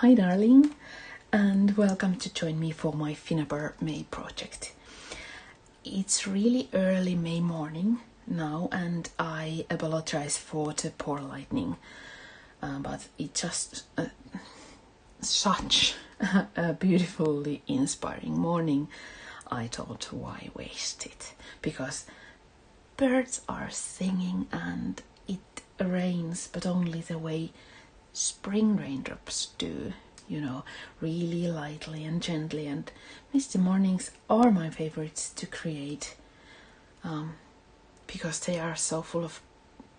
Hi darling, and welcome to join me for my Finnabair May project. It's really early May morning now, and I apologize for the poor lighting, but it's just such a beautifully inspiring morning. I thought, why waste it? Because birds are singing and it rains, but only the way spring raindrops do, really lightly and gently. And misty mornings are my favorites to create, because they are so full of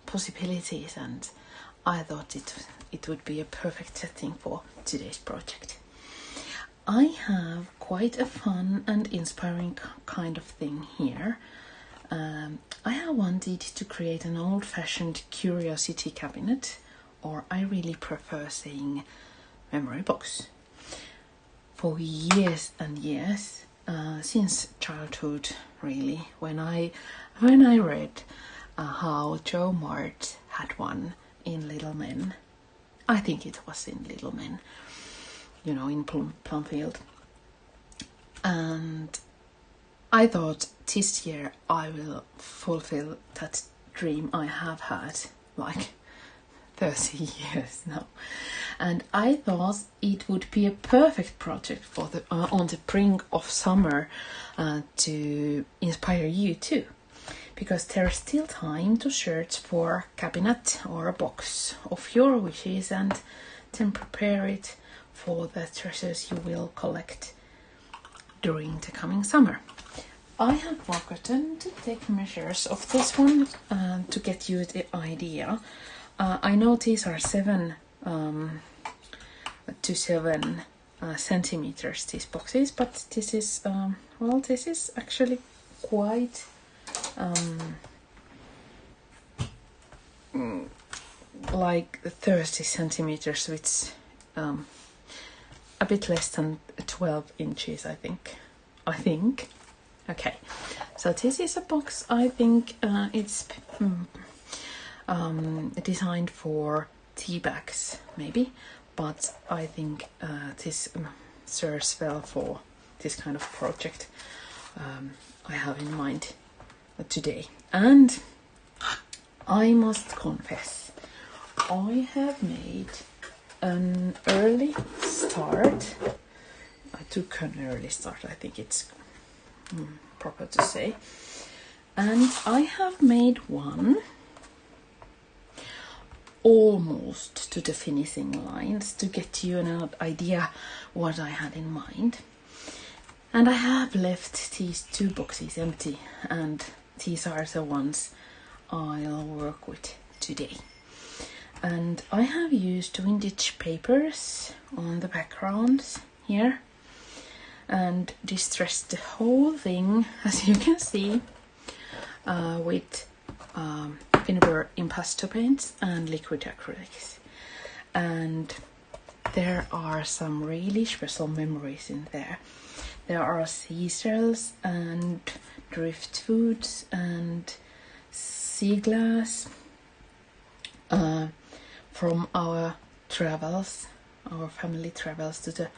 possibilities, and I thought it would be a perfect setting for today's project. I have quite a fun and inspiring kind of thing here. I have wanted to create an old-fashioned curiosity cabinet, or I really prefer saying memory box. For years and years, since childhood really, when I read how Joe Mart had one in Little Men, I think it was in Little Men, in Plumfield, and I thought this year I will fulfill that dream I have had like 30 years now. And I thought it would be a perfect project for on the brink of summer to inspire you too. Because there's still time to search for a cabinet or a box of your wishes and then prepare it for the treasures you will collect during the coming summer. I have forgotten to take measures of this one to get you the idea. I know these are 7 to 7 centimeters, these boxes, but this is this is actually quite like 30 centimeters, which a bit less than 12 inches, I think. Okay, so this is a box. I think it's designed for tea bags, maybe, but I think this serves well for this kind of project I have in mind today. And I must confess, I have made an early start. I took an early start, I think it's proper to say, and I have made one almost to the finishing lines to get you an idea what I had in mind. And I have left these 2 boxes empty, and these are the ones I'll work with today. And I have used vintage papers on the backgrounds here and distressed the whole thing, as you can see, with Finnabair impasto paints and liquid acrylics. And there are some really special memories in there. There are seashells and driftwoods and sea glass from our family travels to the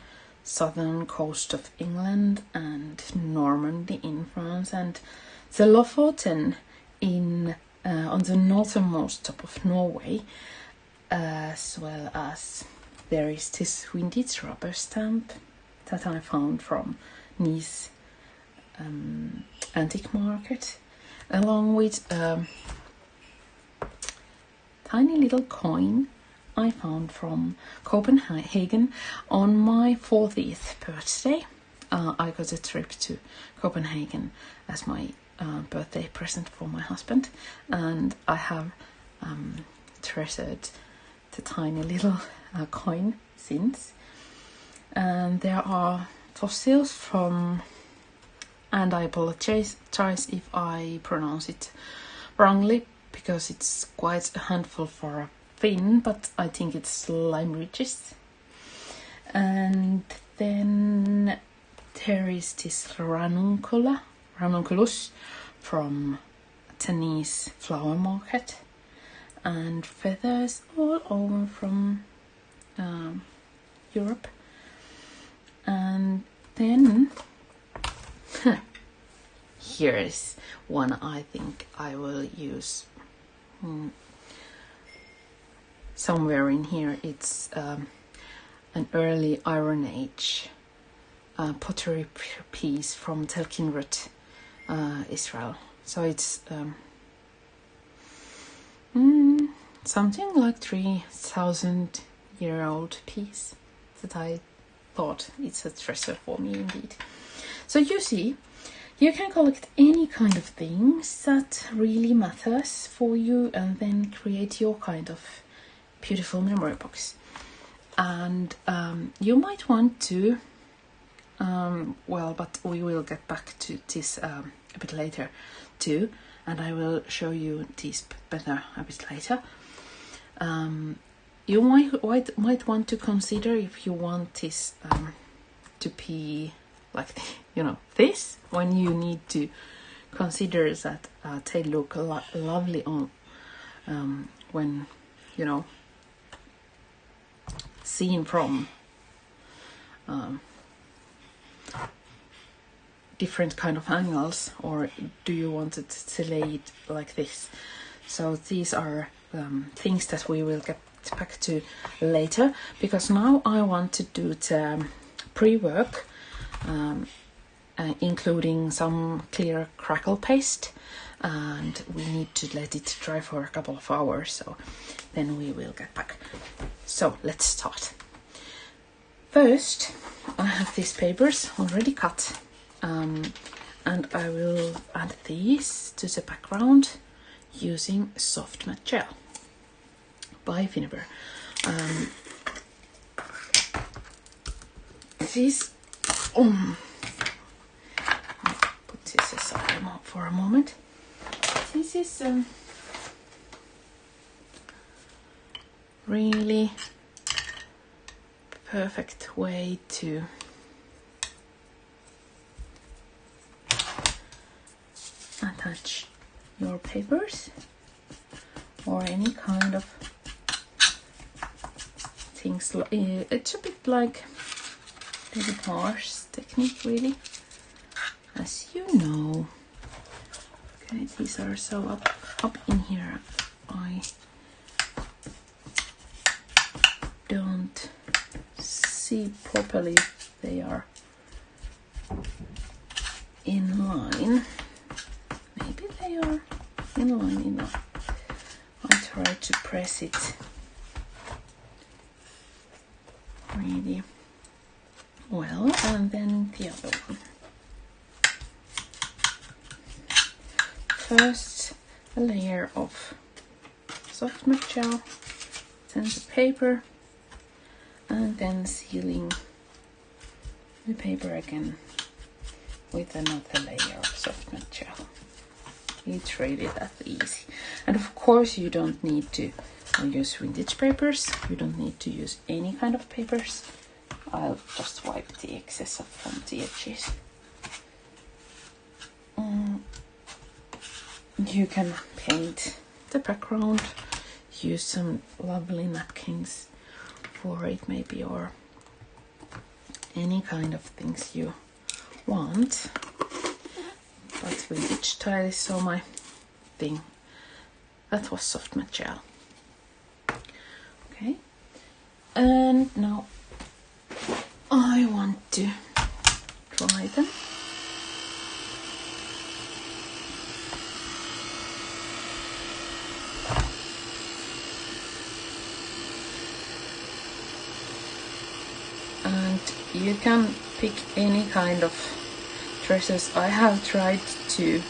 southern coast of England and Normandy in France, and the Lofoten on the northernmost top of Norway, as well as there is this vintage rubber stamp that I found from Nice antique market, along with a tiny little coin I found from Copenhagen on my 40th birthday. I got a trip to Copenhagen as my birthday present for my husband, and I have treasured the tiny little coin since. And there are fossils from, and I apologize if I pronounce it wrongly, because it's quite a handful for a Finn, but I think it's lime ridges. And then there is this ranunculus from Tennis flower market, and feathers all over from Europe. And then here is one I think I will use somewhere in here. It's an early Iron Age pottery piece from Tel Kinrut, Israel. So it's something like 3,000-year-old piece that I thought it's a treasure for me indeed. So you see, you can collect any kind of things that really matters for you and then create your kind of beautiful memory box. And you might want to, but we will get back to this a bit later too, and I will show you this better a bit later. You might want to consider if you want this to be like, this, when you need to consider that they look lovely on when, seen from different kind of angles, or do you want it to lay it like this? So these are things that we will get back to later, because now I want to do the pre-work, including some clear crackle paste, and we need to let it dry for a couple of hours, so then we will get back. So let's start. First, I have these papers already cut, and I will add these to the background using soft matte gel by Finnabair. This, put this aside for a moment. This is really perfect way to attach your papers or any kind of things. It's a bit like the decoupage technique, really, as you know. Okay, these are so up in here. I don't see properly if they are in line. Maybe they are in line enough. I try to press it really well, and then the other one. First, a layer of soft matte gel, then the paper, and then sealing the paper again with another layer of soft matte gel. It's really that easy. And of course you don't need to use vintage papers, you don't need to use any kind of papers. I'll just wipe the excess up from the edges. You can paint the background, use some lovely napkins for it maybe, or any kind of things you want. But vintage style is so my thing. That was soft matte gel. Okay, and now I want to dry them. And you can pick any kind of dresses. I have tried to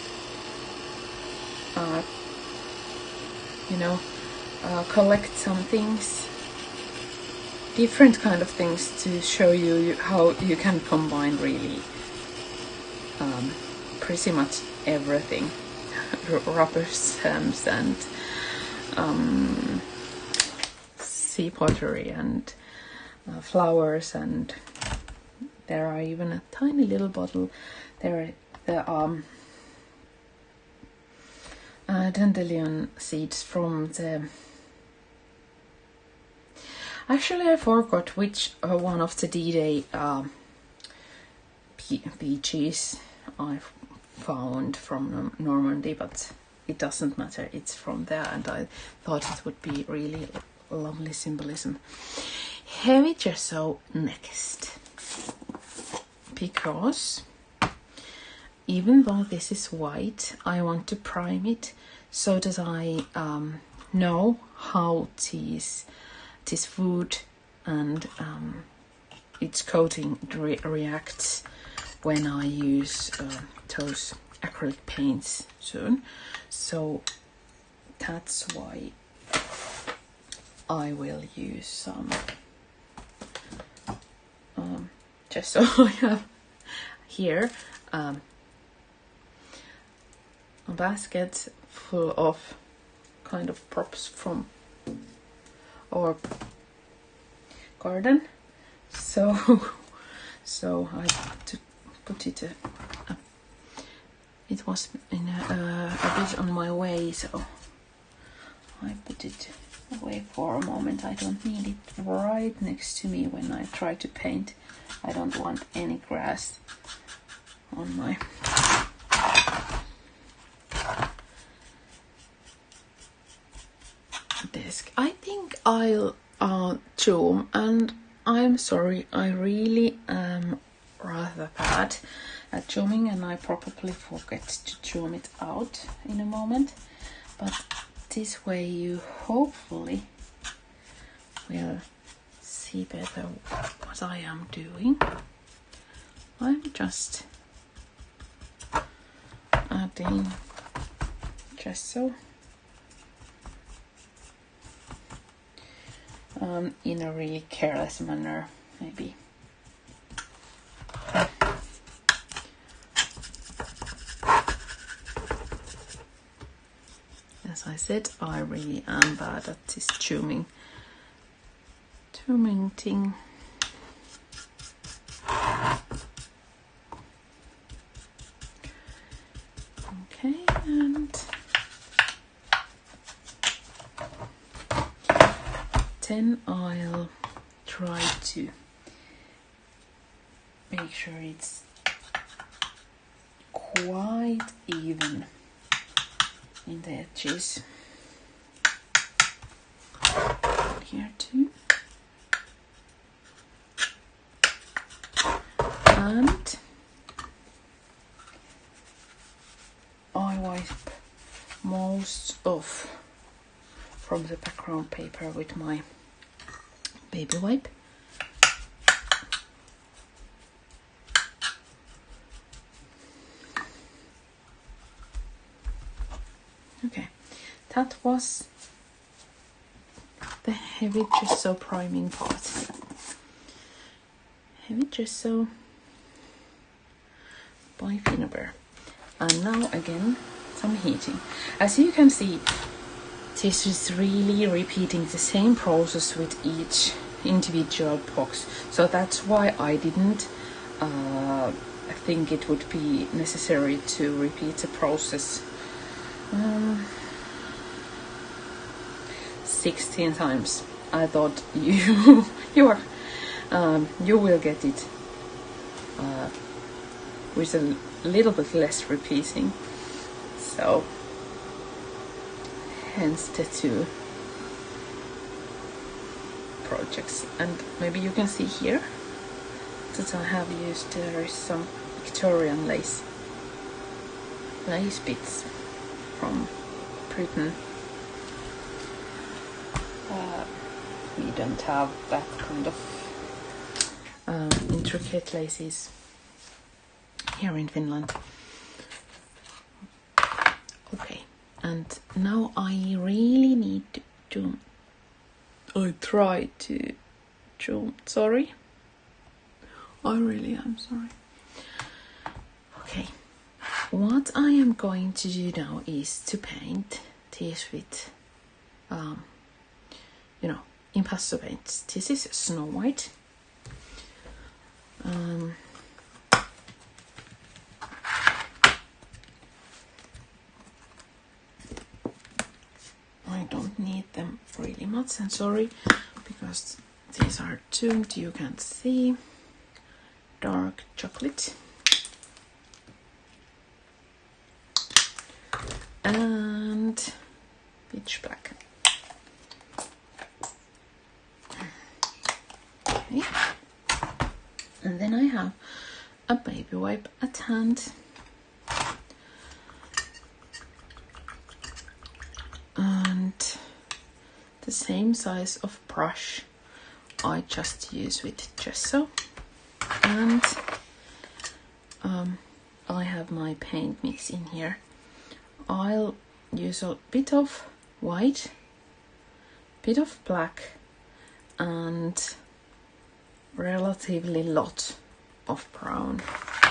collect some things, different kind of things, to show you how you can combine really pretty much everything. Rubber stamps and sea pottery and flowers, and there are even a tiny little bottle. There are dandelion seeds from the Actually, I forgot which one of the D-Day beaches I found from Normandy, but it doesn't matter. It's from there, and I thought it would be really lovely symbolism. Heavy gesso next, because even though this is white, I want to prime it so that I know how this food and its coating reacts when I use those acrylic paints soon. So that's why I will use some gesso. I have here a basket full of kind of props from our garden, so I had to put it it was in a bit on my way, so I put it away for a moment. I don't need it right next to me when I try to paint. I don't want any grass on my desk. I think I'll zoom, and I'm sorry, I really am rather bad at zooming, and I probably forget to zoom it out in a moment, but this way you hopefully will see better what I am doing. I'm just adding gesso in a really careless manner, maybe. As I said, I really am bad at this zooming thing. Okay, and then I'll try to make sure it's quite even in the edges. Here too. And I wipe most off from the background paper with my baby wipe. Okay, that was the heavy gesso priming part. Heavy gesso by Finnabair. And now again, some heating. As you can see, this is really repeating the same process with each individual box. So that's why I didn't think it would be necessary to repeat the process 16 times. I thought you will get it with a little bit less repeating. So hence the two projects. And maybe you can see here that I have used, there is some Victorian lace bits from Britain. We don't have that kind of intricate laces here in Finland. Okay, and now I really need to I tried to zoom. Sorry, I really am sorry. Okay, what I am going to do now is to paint this with impasto paints. This is Snow White. I don't need them really much, and sorry, because these are tuned, you can see. Dark chocolate and pitch black. Okay. And then I have a baby wipe at hand. And the same size of brush I just use with gesso. And I have my paint mix in here. I'll use a bit of white, bit of black, and relatively lot of brown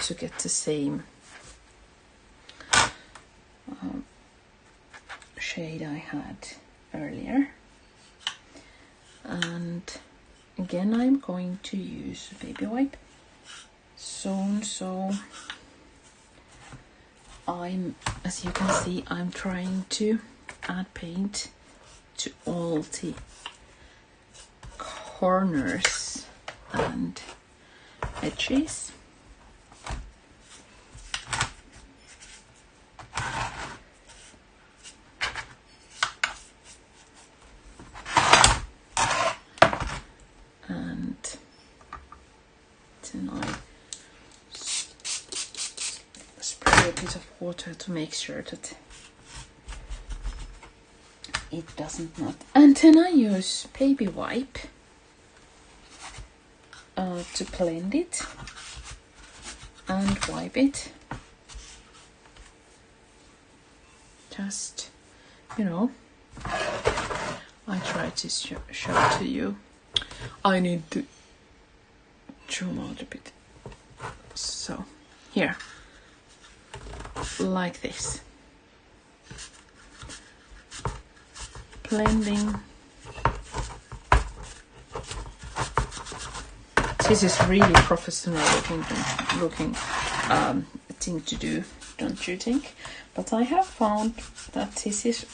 to get the same shade I had earlier. And again, I'm going to use a baby wipe soon, so as you can see, I'm trying to add paint to all the corners and edges. And then I spray a bit of water to make sure that it doesn't knot. And then I use baby wipe to blend it and wipe it. Just, you know, I try to show to you. I need to zoom out a bit. So, here, like this. Blending. This is really professional looking thing to do, don't you think? But I have found that this is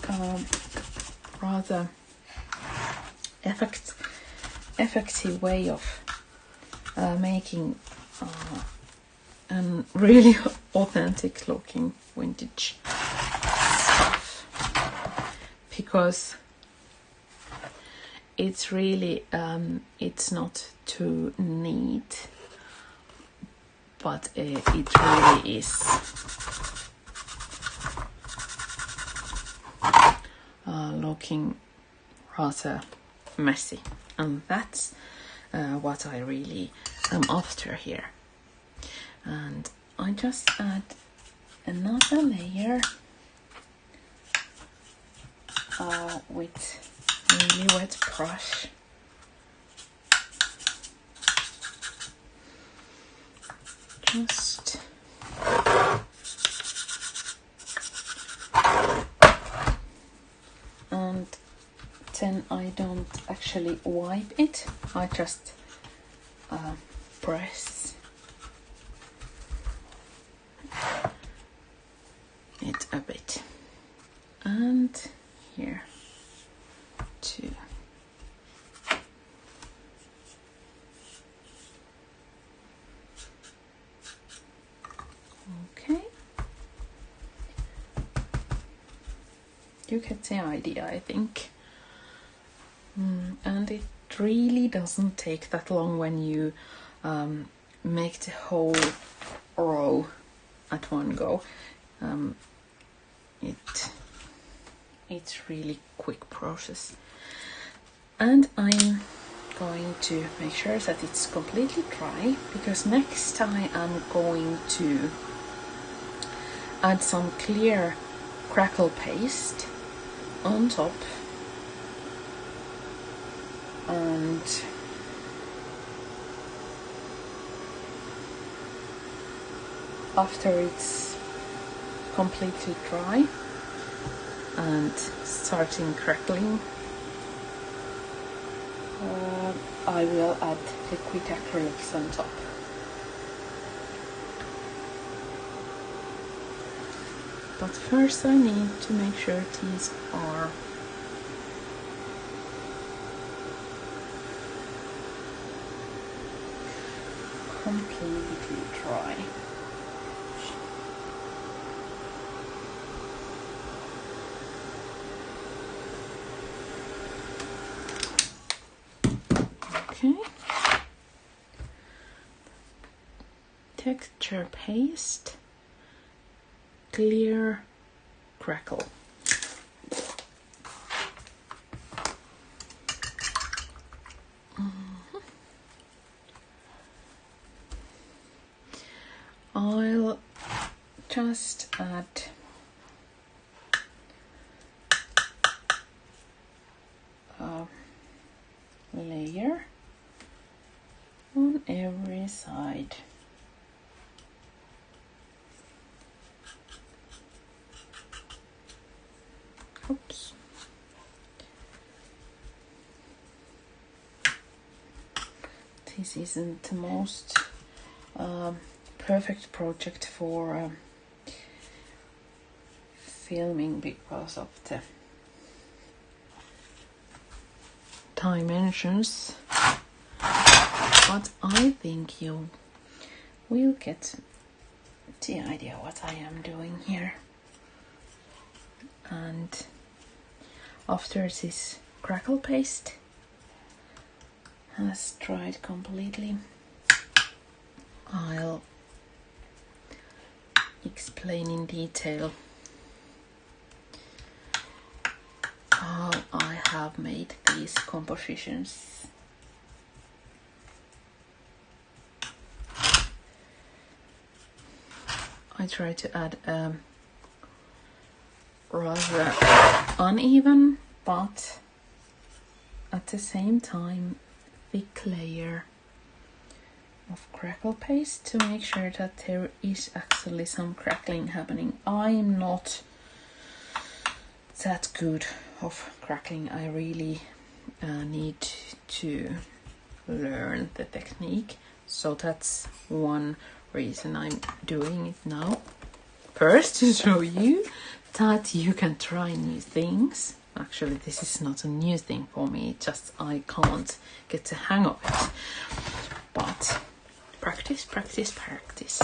rather effective way of making a really authentic looking vintage stuff, because it's really it's not too neat, but it really is looking rather messy, and that's what I really am after here. And I just add another layer with really wet brush. Just and then I don't actually wipe it, I just press it a bit, and here too. Okay, you get the idea, I think. And it really doesn't take that long when you make the whole row at one go. It's really quick process. And I'm going to make sure that it's completely dry, because next I am going to add some clear crackle paste on top, and after it's completely dry and starting crackling, I will add liquid acrylics on top. But first I need to make sure these are dry. Okay. Texture paste, clear crackle. I'll just add a layer on every side. Oops. This isn't the most perfect project for filming because of the dimensions, but I think you will get the idea what I am doing here. And after this crackle paste has dried completely, I'll explain in detail how I have made these compositions. I try to add a rather uneven but at the same time thick layer of crackle paste to make sure that there is actually some crackling happening. I'm not that good of crackling. I really need to learn the technique, so that's one reason I'm doing it now. First, to show you that you can try new things. Actually, this is not a new thing for me, just I can't get the hang of it. But practice, practice, practice.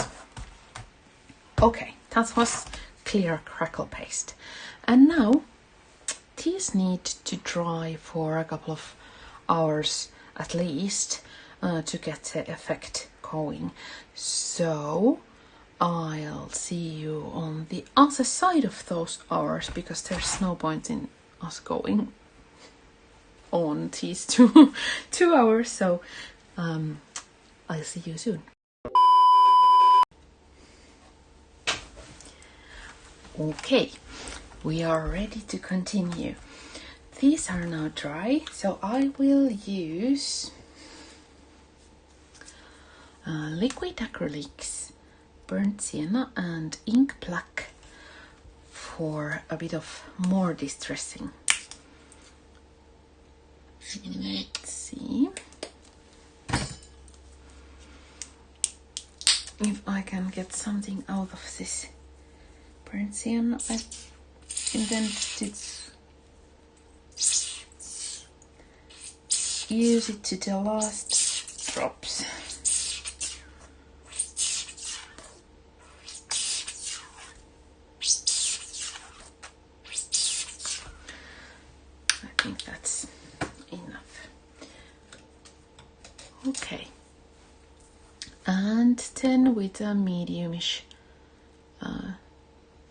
Okay, that was clear crackle paste. And now these need to dry for a couple of hours at least to get the effect going. So I'll see you on the other side of those hours, because there's no point in us going on these 2 hours. So I'll see you soon. Okay, we are ready to continue. These are now dry, so I will use liquid acrylics, burnt sienna and ink black for a bit of more distressing. Let's see if I can get something out of this burnt sienna. I intend to use it to the last drops. I think that's enough. Okay. And then with a mediumish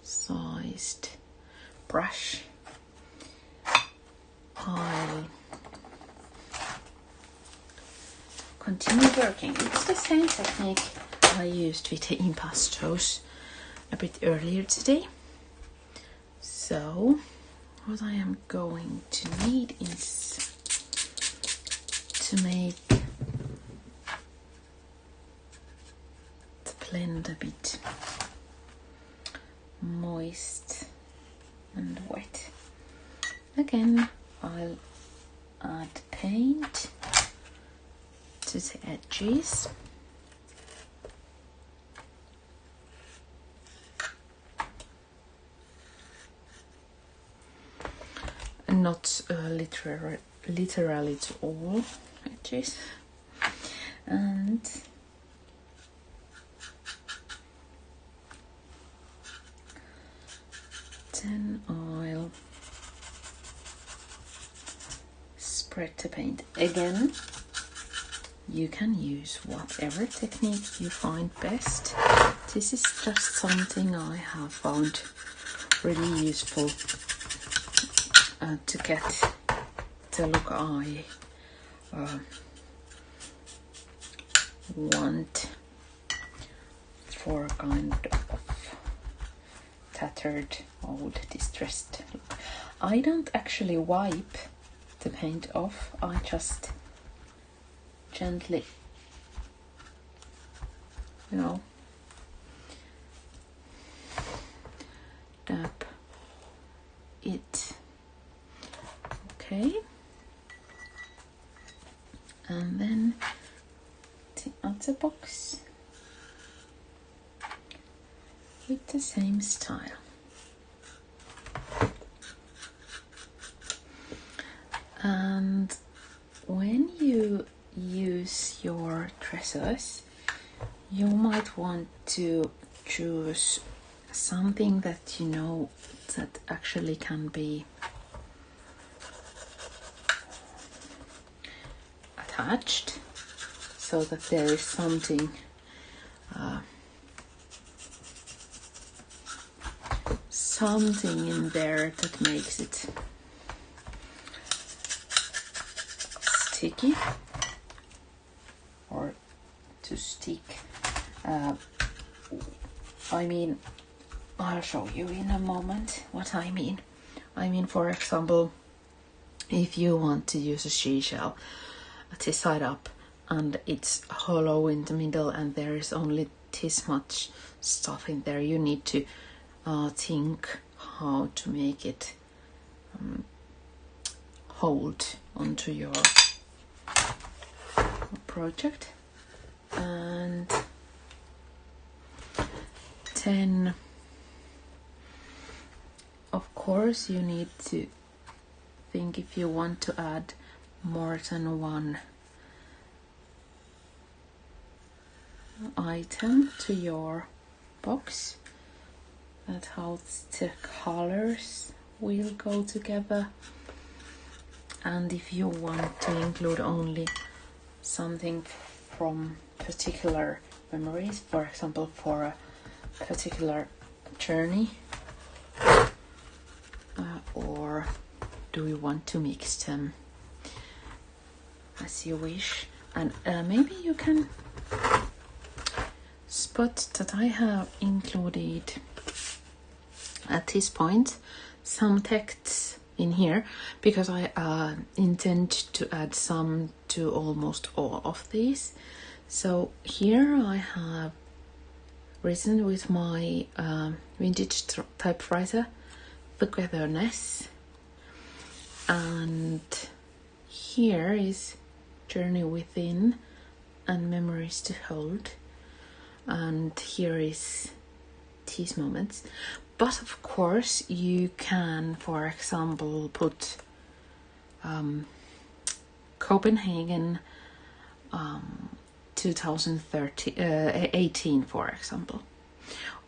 sized brush, I'll continue working. It's the same technique I used with the impastos a bit earlier today. So what I am going to need is to make the blend a bit moist and wet. Again, I'll add paint to the edges. Not literally to all edges. And spread the paint. Again, you can use whatever technique you find best. This is just something I have found really useful to get the look I want for kind of tattered, old, distressed look. I don't actually wipe the paint off, I just gently, dab it. Okay, and then the other box with the same style. And when you use your dressers, you might want to choose something that you know that actually can be attached, so that there is something in there that makes it sticky or to stick. I mean, I'll show you in a moment what I mean. I mean, for example, if you want to use a seashell to side up and it's hollow in the middle and there is only this much stuff in there, you need to think how to make it hold onto your project. And then of course you need to think if you want to add more than one item to your box, that how the colors will go together. And if you want to include only something from particular memories, for example for a particular journey, or do you want to mix them as you wish. And maybe you can spot that I have included at this point some texts in here, because I intend to add some to almost all of these. So here I have written with my vintage typewriter togetherness, and here is journey within and memories to hold, and here is these moments. But of course you can, for example, put Copenhagen 2018, for example,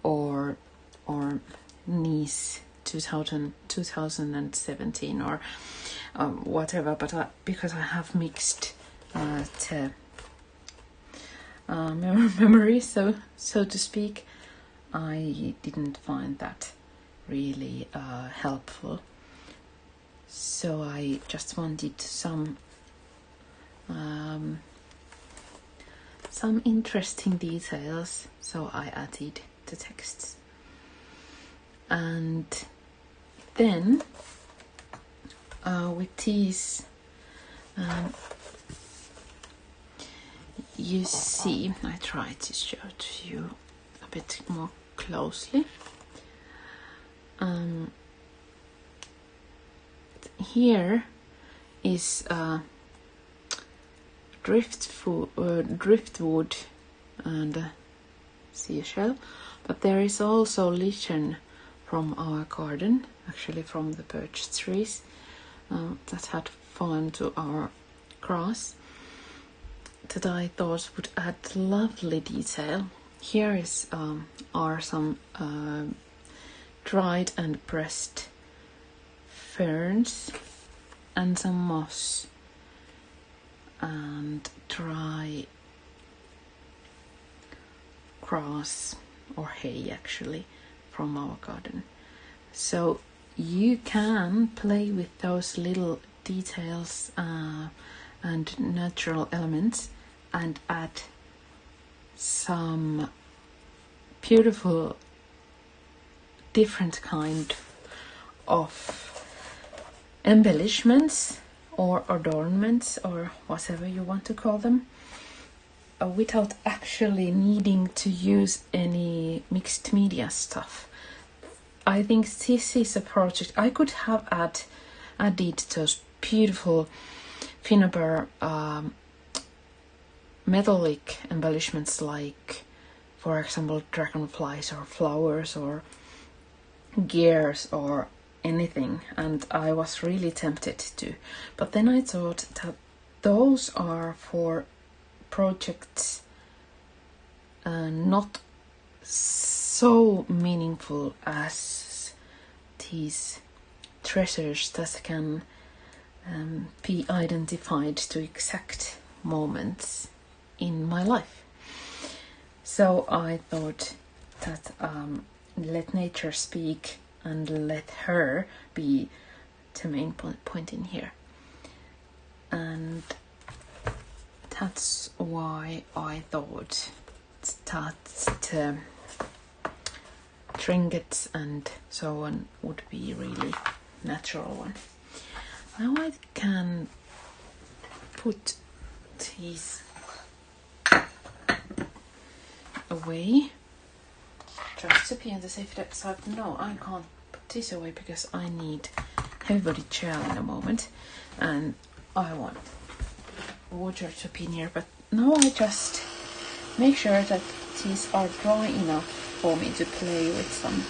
or Nice 2017, or whatever. But because I have mixed the memories, so to speak, I didn't find that really helpful. So I just wanted some interesting details, so I added the texts. And then with these, you see, I try to show to you a bit more closely. Here is driftwood and seashell, but there is also lichen from our garden, actually from the birch trees that had fallen to our grass, that I thought would add lovely detail. Here is are some dried and pressed ferns and some moss and dry grass or hay actually from our garden. So you can play with those little details and natural elements and add some beautiful different kind of embellishments or adornments or whatever you want to call them, without actually needing to use any mixed media stuff. I think this is a project I could have added those beautiful Finnabair metallic embellishments, like for example dragonflies or flowers or gears or anything, and I was really tempted to, but then I thought that those are for projects not so meaningful as these treasures that can be identified to exact moments in my life. So I thought that let nature speak and let her be the main point in here. And that's why I thought that trinkets and so on would be really natural one. Now I can put these away just to be on the safe side. No, I can't put this away because I need heavy body gel in a moment and I want water to be near, but now I just make sure that these are dry enough for me to play with some.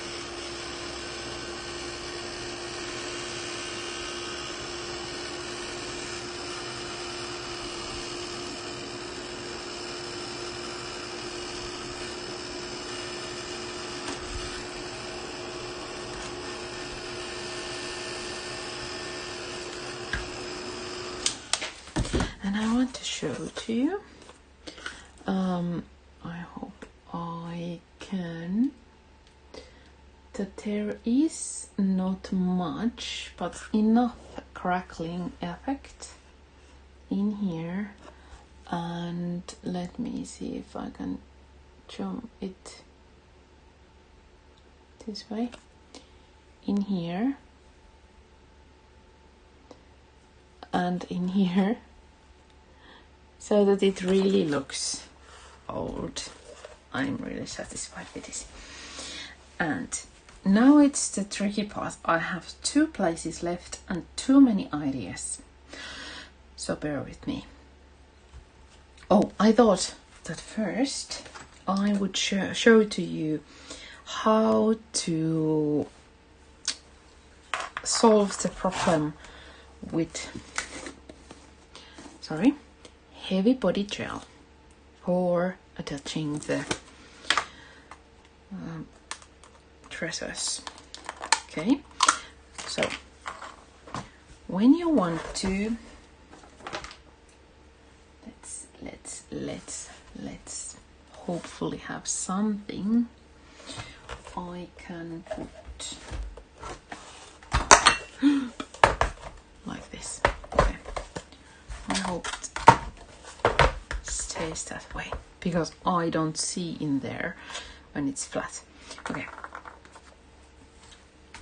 And I want to show to you. I hope I can. That there is not much, but enough crackling effect in here. And let me see if I can jump it this way in here and in here, so that it really looks old. I'm really satisfied with this. And now it's the tricky part. I have 2 places left and too many ideas, so bear with me. Oh, I thought that first I would show to you how to solve the problem with heavy body gel for attaching the treasures. Okay, so when you want to, let's hopefully have something I can put like this. Okay, I hope it stays that way because I don't see in there when it's flat. Okay,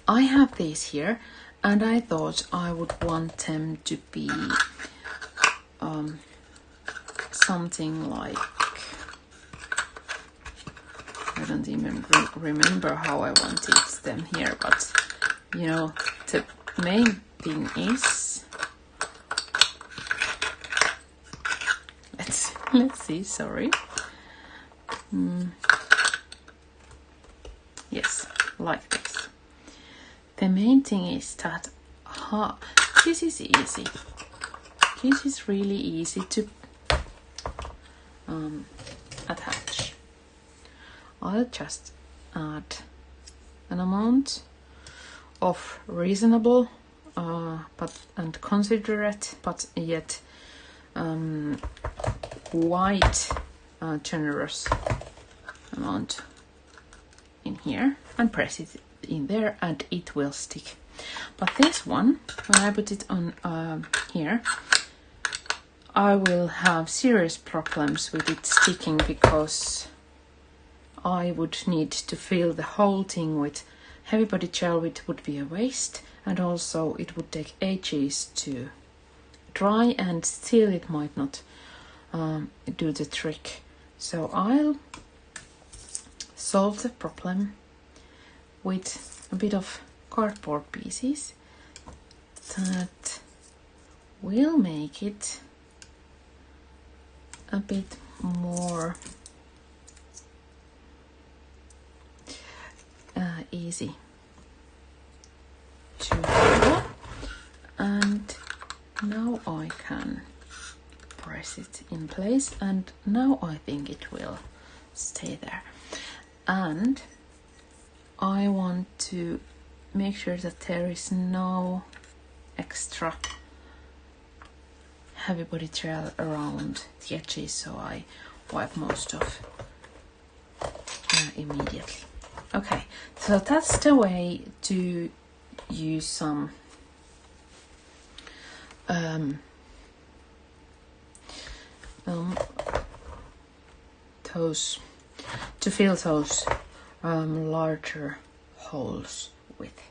I have these here and I thought I would want them to be something like, I don't even remember how I wanted them here, but you know, the main thing is, let's see, sorry. Yes, like this. The main thing is that this is easy. This is really easy to attach. I'll just add an amount of reasonable and considerate, but yet white generous amount in here and press it in there and it will stick. But this one, when I put it on here, I will have serious problems with it sticking because I would need to fill the whole thing with heavy body gel, which would be a waste, and also it would take ages to dry and still it might not do the trick. So I'll solve the problem with a bit of cardboard pieces that will make it a bit more easy to do. And now I can press it in place, and now I think it will stay there. And I want to make sure that there is no extra heavy body gel around the edges, so I wipe most of immediately. Okay, so that's the way to use some those, to fill those larger holes with.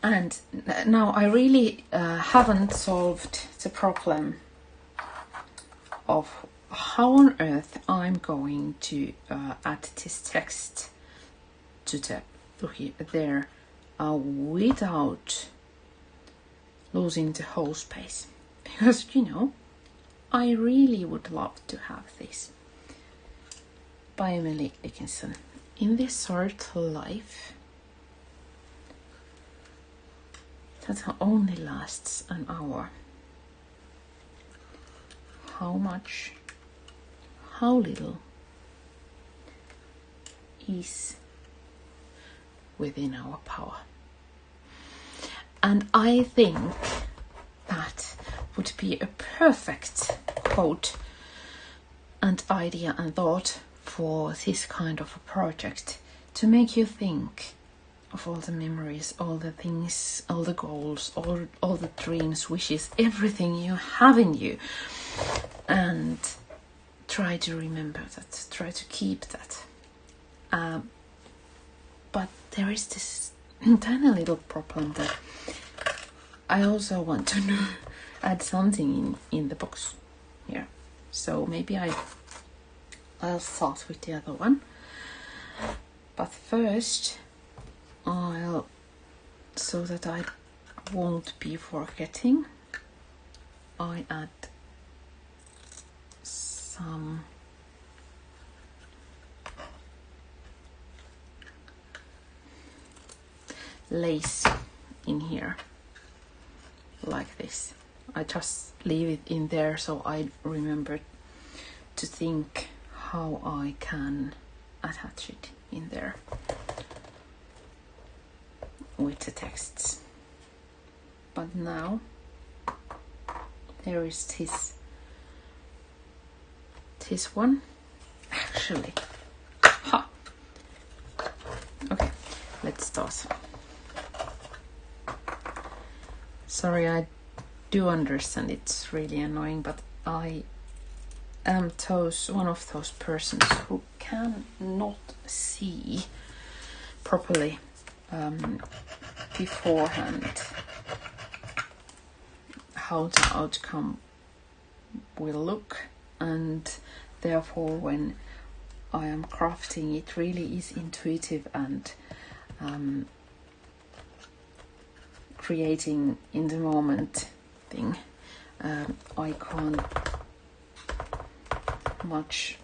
And now I really haven't solved the problem of how on earth I'm going to add this text to there without losing the whole space, because you know I really would love to have this by Emilia in this short life that only lasts an hour. How much, how little is within our power. And I think that would be a perfect quote and idea and thought for this kind of a project, to make you think of all the memories, all the things, all the goals, all the dreams, wishes, everything you have in you, and try to remember that, try to keep that. But there is this tiny little problem that I also want to add something in the box here. So maybe I'll start with the other one. But first, so that I won't be forgetting, I add some lace in here, like this. I just leave it in there so I remember to think how I can attach it in there with the texts. But now there is this one actually. Ha! Okay, let's start. Sorry, I do understand it's really annoying, but I am one of those persons who cannot see properly beforehand how the outcome will look, and therefore when I am crafting it really is intuitive and creating in the moment thing. I can't much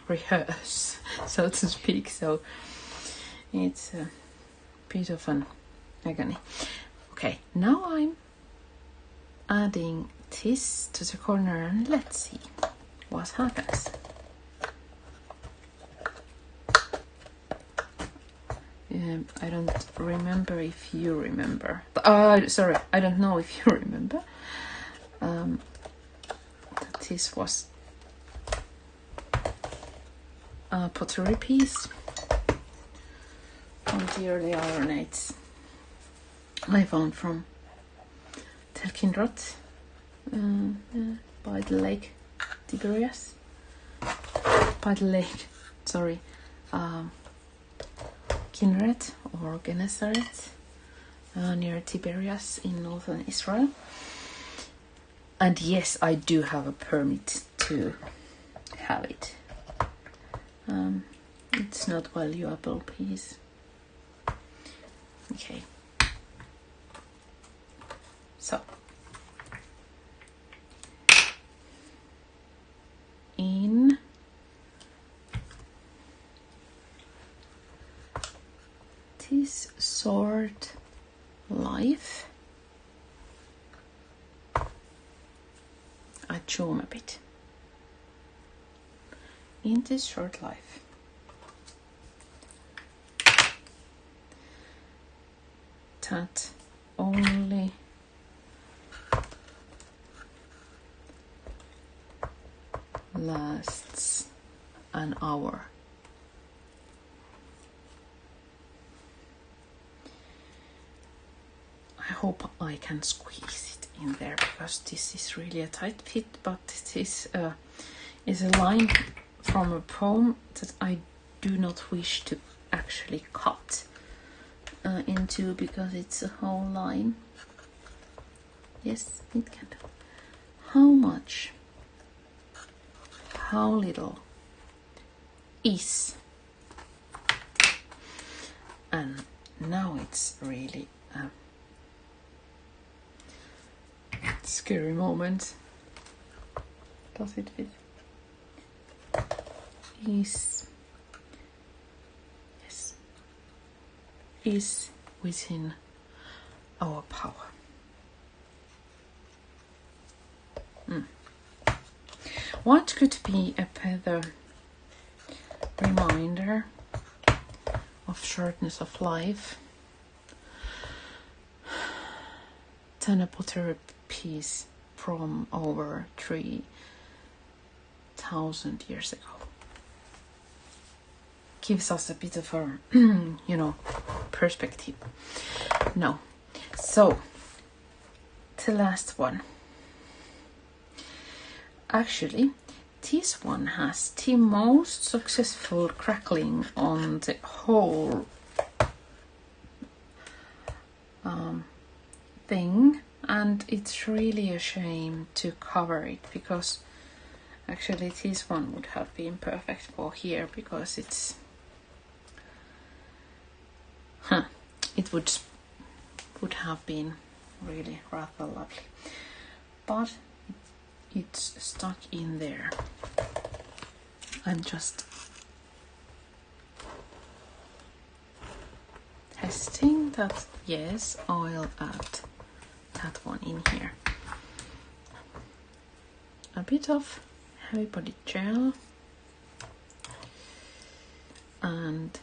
rehearse, so to speak, so it's a bit of an agony. Okay, now I'm adding this to the corner and let's see what happens. I don't remember if you remember. Sorry, I don't know if you remember. this was a pottery piece from the early Iron Age. I found from Telkinrot by the lake Tiberias. By the lake, sorry, Kinneret or Gennesaret, near Tiberias in northern Israel. And yes, I do have a permit to have it. It's not valuable piece. Okay. So, in this short life, I zoom a bit. In this short life, that only lasts an hour. I hope I can squeeze it in there because this is really a tight fit, but this is a line from a poem that I do not wish to actually cut into because it's a whole line. Yes, it can do. How much, how little is, and now it's really a scary moment. Does it fit? Is, yes, is within our power. What could be a better reminder of shortness of life than a pottery piece from over 3,000 years ago? Gives us a bit of a, perspective. No. So, the last one. Actually, this one has the most successful crackling on the whole thing, and it's really a shame to cover it because actually this one would have been perfect for here because it's it would have been really rather lovely, but it's stuck in there. I'm just testing that. Yes, I'll add that one in here. A bit of heavy body gel and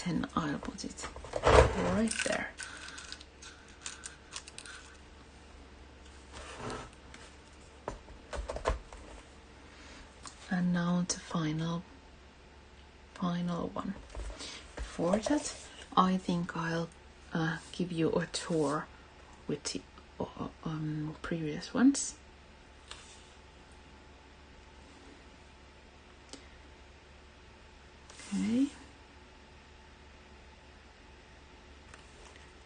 then I'll put it right there. And now the final one. Before that, I think I'll give you a tour with the previous ones. Okay.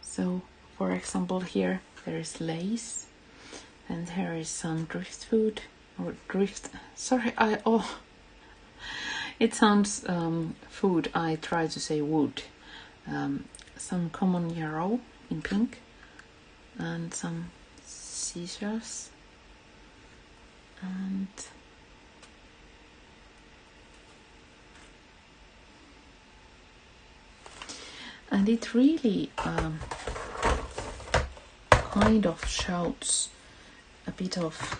So, for example, here there is lace, and here is some driftwood. It sounds food. I try to say wood. Some common yarrow in pink, and some seashells, and it really kind of shouts a bit of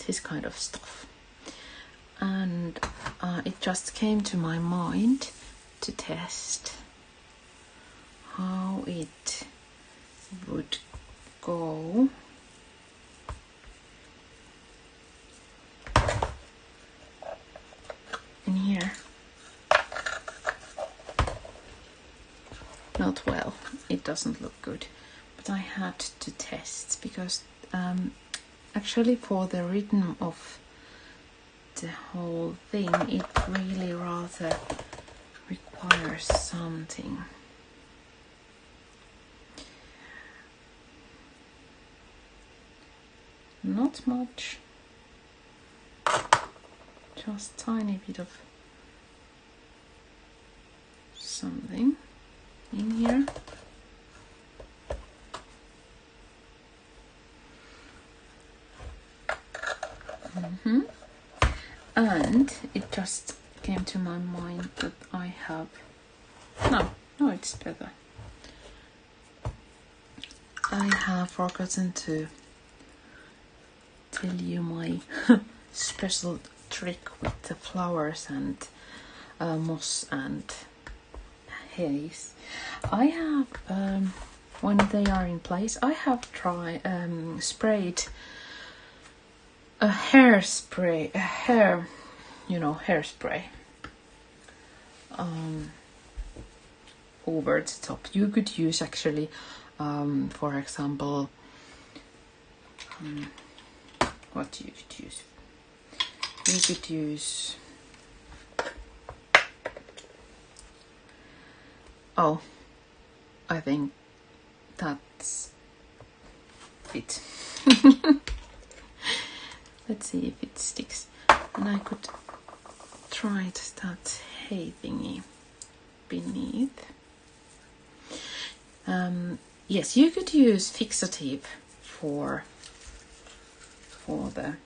this kind of stuff, and it just came to my mind to test how it would go not well. It doesn't look good. But I had to test because actually for the rhythm of the whole thing, it really rather requires something. Not much, just tiny bit of something in here. And it just came to my mind that I have no, it's better. I have forgotten to tell you my special trick with the flowers and moss and haze. I have when they are in place, I have sprayed a hairspray, hairspray over the top. You could use actually, for example, what you could use. You could use. Oh, I think that's it. Let's see if it sticks. And I could try that hay thingy beneath. Yes, you could use fixative for the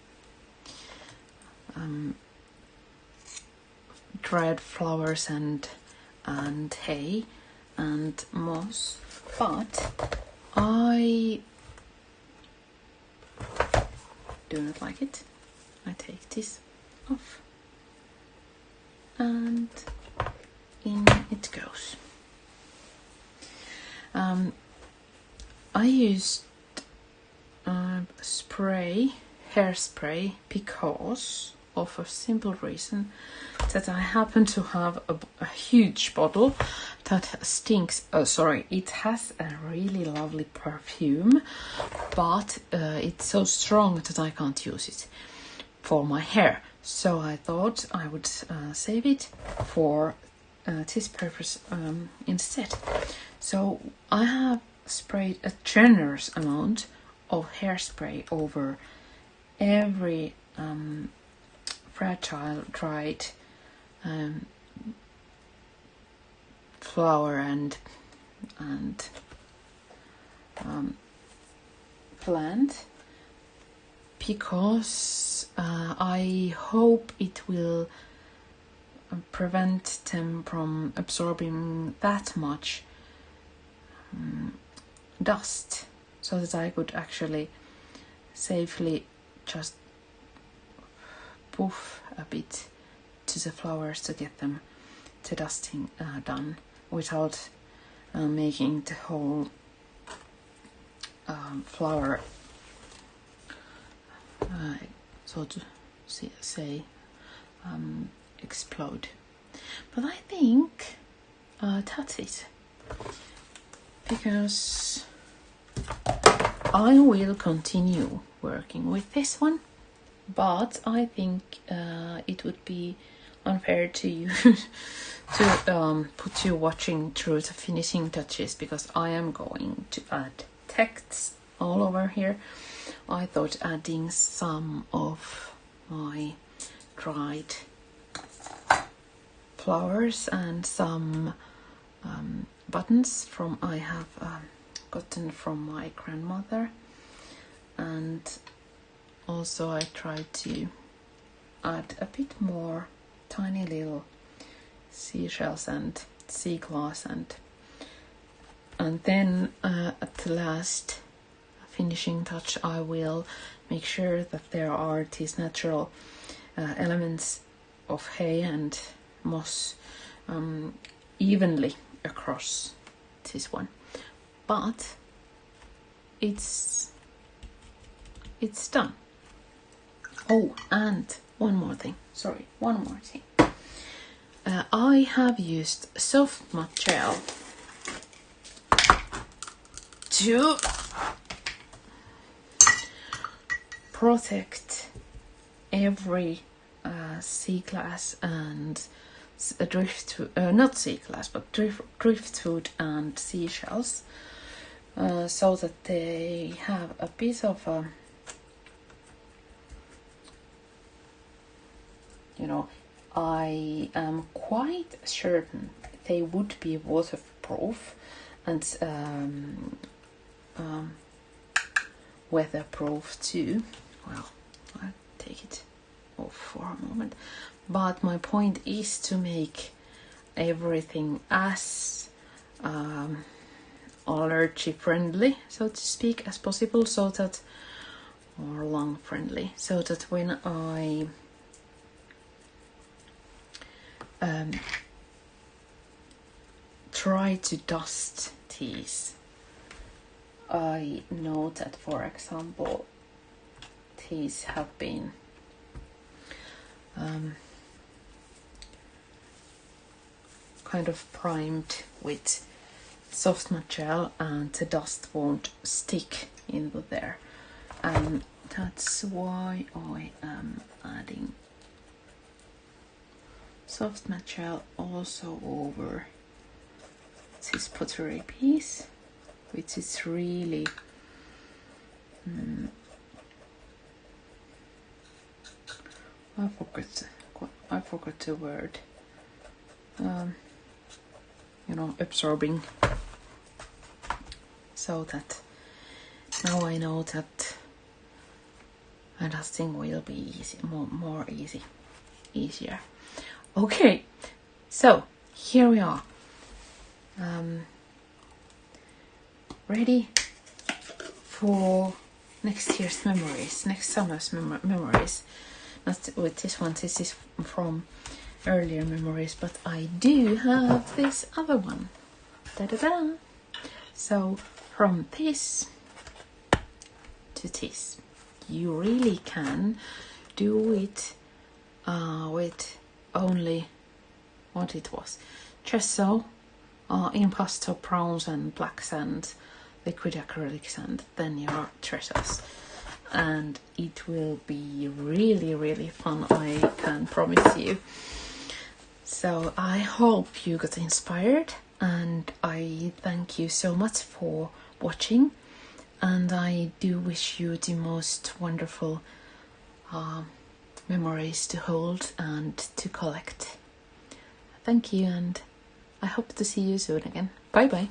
dried flowers and hay and moss, but I do not like it. I take this off and in it goes. I used hairspray because of a simple reason that I happen to have a huge bottle that stinks. It has a really lovely perfume, but it's so strong that I can't use it for my hair. So I thought I would save it for this purpose instead. So I have sprayed a generous amount of hairspray over every fragile dried flower and plant, because I hope it will prevent them from absorbing that much dust, so that I could actually safely just poof a bit to the flowers to get them the dusting done without making the whole flower so to say explode. But I think that's it, because I will continue working with this one, but I think it would be unfair to you to put you watching through the finishing touches, because I am going to add texts all over here. I thought adding some of my dried flowers and some buttons from I have gotten from my grandmother, and also I tried to add a bit more tiny little seashells and sea glass, and then at the last finishing touch I will make sure that there are these natural elements of hay and moss evenly across this one. But it's done. Oh, and one more thing. I have used soft mud gel to protect every sea glass and not sea glass, but driftwood and seashells, so that they have a bit of a, I am quite certain they would be waterproof and weatherproof too. Well, I'll take it off for a moment. But my point is to make everything as allergy friendly, so to speak, as possible, or lung friendly, so that when I try to dust these, I know that, for example, these have been kind of primed with soft material, and the dust won't stick into there, and that's why I am adding soft material also over this pottery piece, which is really I forgot the word. Absorbing, so that now I know that dusting will be easy, more easier. Okay, so here we are, ready for next year's memories, next summer's memories. Not with this one, this is from earlier memories, but I do have this other one. Da-da-da! So from this to this, you really can do it with only what it was: gesso, impasto browns and blacks, and liquid acrylics, and then your treasures. And it will be really, really fun, I can promise you. So I hope you got inspired, and I thank you so much for watching, and I do wish you the most wonderful memories to hold and to collect. Thank you, and I hope to see you soon again. Bye bye.